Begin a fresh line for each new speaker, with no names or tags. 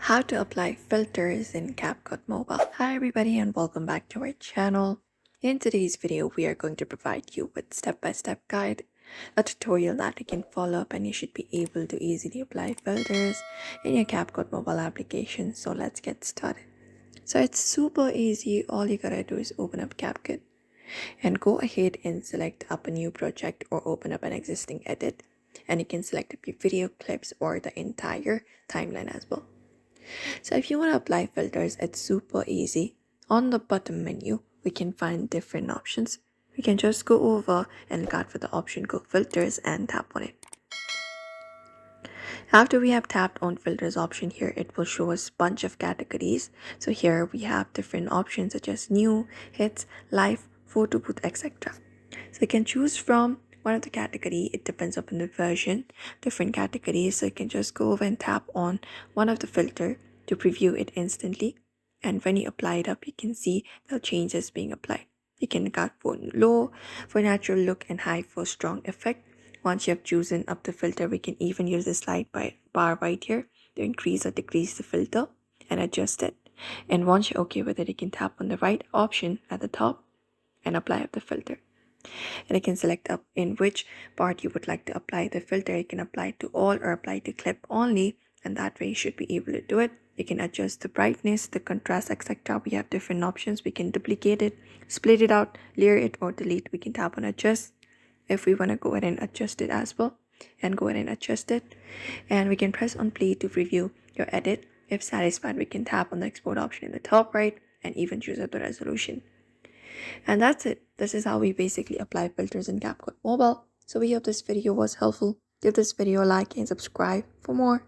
How to apply filters in CapCut Mobile. Hi everybody and welcome back to our channel. In today's video, we are going to provide you with step-by-step guide, a tutorial that you can follow up and you should be able to easily apply filters in your CapCut Mobile application. So let's get started. So it's super easy. All you gotta do is open up CapCut and go ahead and select up a new project or open up an existing edit. And you can select up your video clips or the entire timeline as well. So if you want to apply filters, it's super easy. On the bottom menu, we can find different options. We can just go over and look out for the option called filters and tap on it. After we have tapped on filters option here, it will show us a bunch of categories. So here we have different options such as new, hits, live, photo booth, etc. So you can choose from one of the category. It depends upon the version, different categories. So you can just go over and tap on one of the filter to preview it instantly. And when you apply it up, you can see the changes being applied. You can look out for low for natural look and high for strong effect. Once you have chosen up the filter, we can even use the slide bar right here to increase or decrease the filter and adjust it. And once you're okay with it, you can tap on the right option at the top and apply up the filter. And you can select up in which part you would like to apply the filter. You can apply to all or apply to clip only, and that way you should be able to do it. You can adjust the brightness, the contrast, etc. We have different options. We can duplicate it, split it out, layer it, or delete. We can tap on adjust if we want to go ahead and adjust it as well, and go ahead and adjust it. And we can press on play to preview your edit. If satisfied, we can tap on the export option in the top right and even choose up the resolution. And that's it. This is how we basically apply filters in CapCut Mobile. So we hope this video was helpful. Give this video a like and subscribe for more.